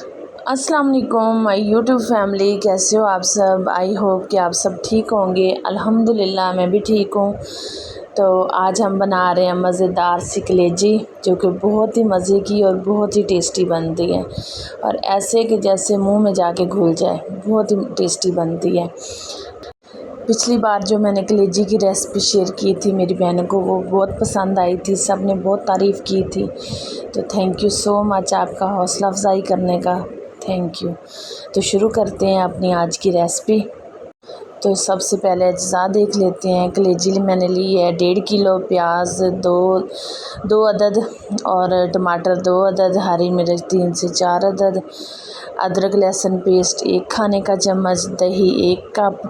अस्सलाम वालेकुम my YouTube family, कैसे हो आप सब। आई होप कि आप सब ठीक होंगे। अल्हम्दुलिल्लाह मैं भी ठीक हूँ। तो आज हम बना रहे हैं मज़ेदार सी कलेजी, जो कि बहुत ही मज़े की और बहुत ही टेस्टी बनती है और ऐसे कि जैसे मुंह में जाके घुल जाए, बहुत ही टेस्टी बनती है। पिछली बार जो मैंने कलेजी की रेसिपी शेयर की थी मेरी बहन को, वो बहुत पसंद आई थी, सब ने बहुत तारीफ़ की थी। तो थैंक यू सो मच आपका हौसला अफजाई करने का, थैंक यू। तो शुरू करते हैं अपनी आज की रेसिपी। तो सबसे पहले अज्जा देख लेते हैं। कलेजी मैंने ली है 1.5 किलो, प्याज दो अदद और टमाटर 2 अदद, हरी मिर्च 3 से 4 अदद, अदरक लहसुन पेस्ट 1 खाने का चम्मच, दही 1 कप,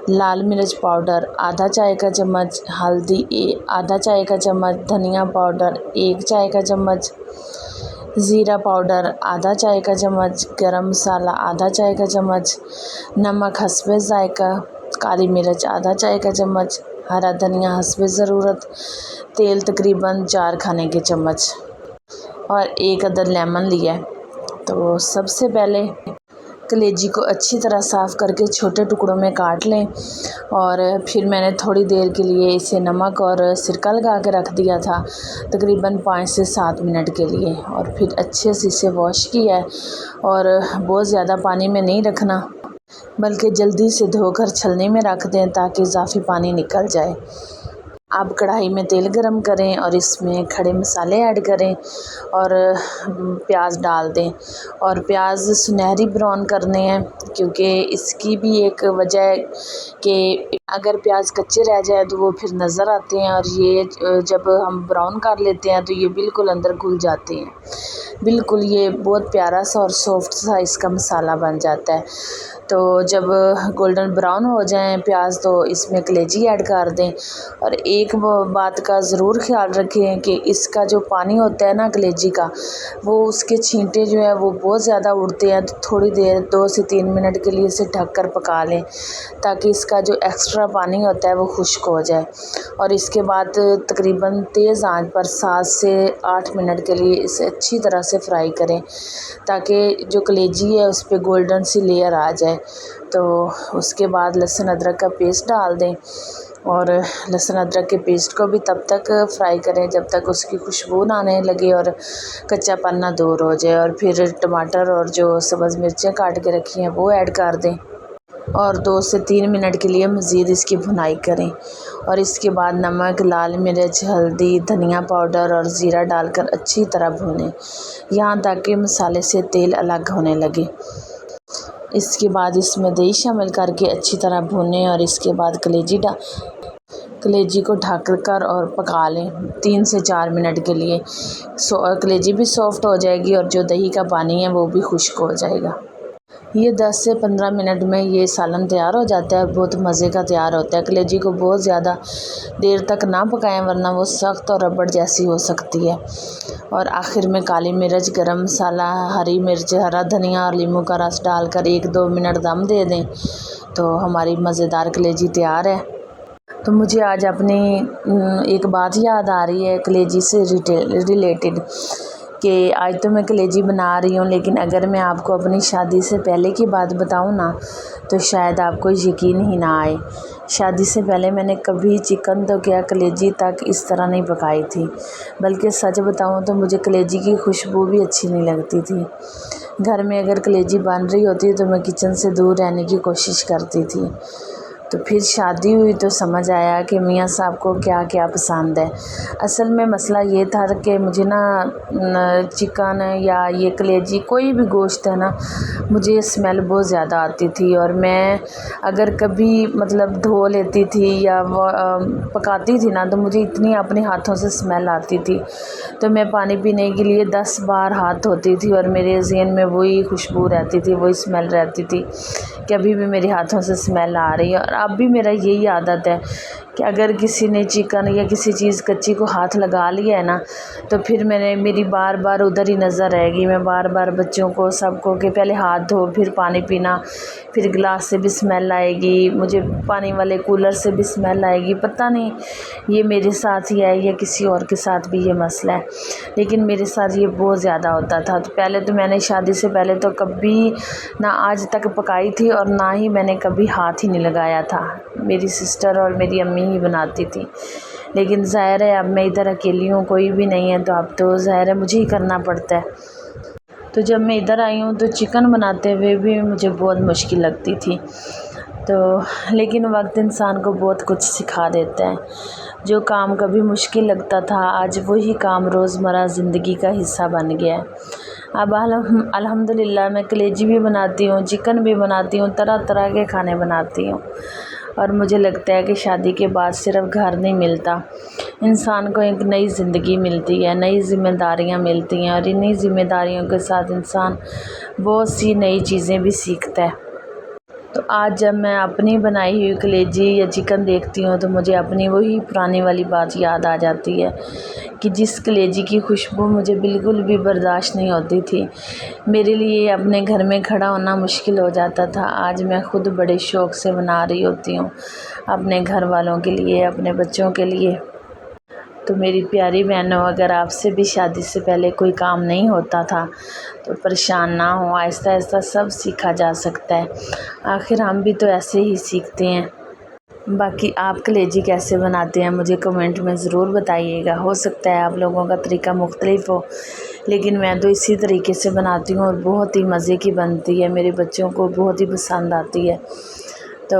लाल मिर्च पाउडर आधा चाय का चम्मच, हल्दी आधा चाय का चम्मच, धनिया पाउडर 1 चाय का चम्मच, ज़ीरा पाउडर आधा चाय का चम्मच, गरम मसाला आधा चाय का चम्मच, नमक हस्बे ज़ायका, काली मिर्च आधा चाय का चम्मच, हरा धनिया हस्बे ज़रूरत, तेल तकरीबन 4 खाने के चम्मच और 1 अदद लेमन लिया है। तो सबसे पहले कलेजी को अच्छी तरह साफ़ करके छोटे टुकड़ों में काट लें और फिर मैंने थोड़ी देर के लिए इसे नमक और सिरका लगा के रख दिया था, तकरीबन 5 से 7 मिनट के लिए, और फिर अच्छे से इसे वॉश किया है। और बहुत ज़्यादा पानी में नहीं रखना, बल्कि जल्दी से धोकर छलनी में रख दें ताकि इजाफी पानी निकल जाए। आप कढ़ाई में तेल गरम करें और इसमें खड़े मसाले ऐड करें और प्याज डाल दें और प्याज सुनहरी ब्राउन करने हैं, क्योंकि इसकी भी एक वजह है कि अगर प्याज कच्चे रह जाए तो वो फिर नज़र आते हैं, और ये जब हम ब्राउन कर लेते हैं तो ये बिल्कुल अंदर घुल जाते हैं। बिल्कुल ये बहुत प्यारा सा और सॉफ्ट सा इसका मसाला बन जाता है। तो जब गोल्डन ब्राउन हो जाएं प्याज तो इसमें कलेजी ऐड कर दें। और एक बात का ज़रूर ख्याल रखें कि इसका जो पानी होता है ना कलेजी का, वो उसके छींटे जो है वो बहुत ज़्यादा उड़ते हैं। तो थोड़ी देर 2 से 3 मिनट के लिए इसे ढक कर पका लें ताकि इसका जो एक्स्ट्रा पानी होता है वो खुश्क हो जाए। और इसके बाद तकरीबन तेज़ आंच पर 7 से 8 मिनट के लिए इसे अच्छी तरह से फ्राई करें ताकि जो कलेजी है उस पर गोल्डन सी लेयर आ जाए। तो उसके बाद लहसुन अदरक का पेस्ट डाल दें और लहसुन अदरक के पेस्ट को भी तब तक फ्राई करें जब तक उसकी खुशबू ना आने लगे और कच्चापन ना दूर हो जाए। और फिर टमाटर और जो सब्ज़ मिर्चें काट के रखी हैं वो ऐड कर दें और 2 से 3 मिनट के लिए मज़ीद इसकी भुनाई करें। और इसके बाद नमक, लाल मिर्च, हल्दी, धनिया पाउडर और ज़ीरा डालकर अच्छी तरह भूनें, यहाँ तक कि मसाले से तेल अलग होने लगे। इसके बाद इसमें दही शामिल करके अच्छी तरह भूनें और इसके बाद कलेजी को ढक कर और पका लें 3 से 4 मिनट के लिए। कलेजी भी सॉफ्ट हो जाएगी और जो दही का पानी है वो भी खुश्क हो जाएगा। ये 10 से 15 मिनट में ये सालन तैयार हो जाता है और बहुत मज़े का तैयार होता है। कलेजी को बहुत ज़्यादा देर तक ना पकाएं वरना वो सख्त और रबड़ जैसी हो सकती है। और आखिर में काली मिर्च, गरम मसाला, हरी मिर्च, हरा धनिया और नींबू का रस डालकर 1-2 मिनट दम दे दें तो हमारी मज़ेदार कलेजी तैयार है। तो मुझे आज अपनी एक बात याद आ रही है कलेजी से रिलेटेड कि आज तो मैं कलेजी बना रही हूँ, लेकिन अगर मैं आपको अपनी शादी से पहले की बात बताऊँ ना तो शायद आपको यकीन ही ना आए। शादी से पहले मैंने कभी चिकन तो क्या कलेजी तक इस तरह नहीं पकाई थी, बल्कि सच बताऊँ तो मुझे कलेजी की खुशबू भी अच्छी नहीं लगती थी। घर में अगर कलेजी बन रही होती तो मैं किचन से दूर रहने की कोशिश करती थी। तो फिर शादी हुई तो समझ आया कि मियाँ साहब को क्या क्या पसंद है। असल में मसला ये था कि मुझे ना चिकन या ये कलेजी कोई भी गोश्त है ना, मुझे स्मेल बहुत ज़्यादा आती थी। और मैं अगर कभी मतलब धो लेती थी या वो पकाती थी ना तो मुझे इतनी अपने हाथों से स्मेल आती थी, तो मैं पानी पीने के लिए 10 बार हाथ धोती थी और मेरे ज़हन में वही खुशबू रहती थी, वही स्मेल रहती थी कि अभी भी मेरे हाथों से स्मेल आ रही है। और अब भी मेरा यही आदत है कि अगर किसी ने चिकन या किसी चीज़ कच्ची को हाथ लगा लिया है ना, तो फिर मेरी बार बार उधर ही नज़र रहेगी। मैं बार बार बच्चों को सबको कि पहले हाथ धो फिर पानी पीना, फिर गिलास से भी स्मेल आएगी, मुझे पानी वाले कूलर से भी स्मेल आएगी। पता नहीं ये मेरे साथ ही है या किसी और के साथ भी ये मसला है, लेकिन मेरे साथ ये बहुत ज़्यादा होता था। तो पहले तो मैंने शादी से पहले तो कभी ना आज तक पकाई थी और ना ही मैंने कभी हाथ ही नहीं लगाया था। मेरी सिस्टर और मेरी अम्मी ही बनाती थी, लेकिन ज़ाहिर है अब मैं इधर अकेली हूँ, कोई भी नहीं है, तो अब तो ज़ाहिर है मुझे ही करना पड़ता है। तो जब मैं इधर आई हूँ तो चिकन बनाते हुए भी मुझे बहुत मुश्किल लगती थी। तो लेकिन वक्त इंसान को बहुत कुछ सिखा देता है। जो काम कभी मुश्किल लगता था, आज वही काम रोज़मर्रा ज़िंदगी का हिस्सा बन गया है। अब अल्हम्दुलिल्लाह मैं कलेजी भी बनाती हूँ, चिकन भी बनाती हूँ, तरह तरह के खाने बनाती हूँ। और मुझे लगता है कि शादी के बाद सिर्फ़ घर नहीं मिलता, इंसान को एक नई ज़िंदगी मिलती है, नई ज़िम्मेदारियाँ मिलती हैं, और इन्हीं ज़िम्मेदारियों के साथ इंसान बहुत सी नई चीज़ें भी सीखता है। तो आज जब मैं अपनी बनाई हुई कलेजी या चिकन देखती हूँ तो मुझे अपनी वही पुरानी वाली बात याद आ जाती है कि जिस कलेजी की खुशबू मुझे बिल्कुल भी बर्दाश्त नहीं होती थी, मेरे लिए अपने घर में खड़ा होना मुश्किल हो जाता था, आज मैं ख़ुद बड़े शौक़ से बना रही होती हूँ अपने घर वालों के लिए, अपने बच्चों के लिए। तो मेरी प्यारी बहनों, अगर आपसे भी शादी से पहले कोई काम नहीं होता था तो परेशान ना हो, आहिस्ता आहिस्ता सब सीखा जा सकता है। आखिर हम भी तो ऐसे ही सीखते हैं। बाकी आप कलेजी कैसे बनाते हैं मुझे कमेंट में ज़रूर बताइएगा। हो सकता है आप लोगों का तरीका मुख्तलिफ हो, लेकिन मैं तो इसी तरीके से बनाती हूँ और बहुत ही मज़े की बनती है, मेरे बच्चों को बहुत ही पसंद आती है। तो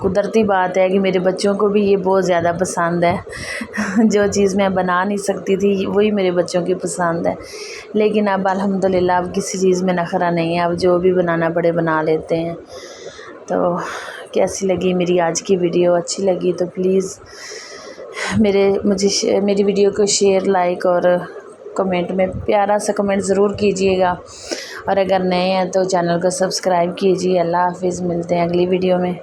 कुदरती बात है कि मेरे बच्चों को भी ये बहुत ज़्यादा पसंद है। जो चीज़ मैं बना नहीं सकती थी वही मेरे बच्चों की पसंद है, लेकिन अब अल्हम्दुलिल्लाह अब किसी चीज़ में नखरा नहीं है, अब जो भी बनाना पड़े बना लेते हैं। तो कैसी लगी मेरी आज की वीडियो? अच्छी लगी तो प्लीज़ मेरी वीडियो को शेयर, लाइक और कमेंट में प्यारा सा कमेंट ज़रूर कीजिएगा, और अगर नए हैं तो चैनल को सब्सक्राइब कीजिए। अल्लाह हाफ़िज़, मिलते हैं अगली वीडियो में।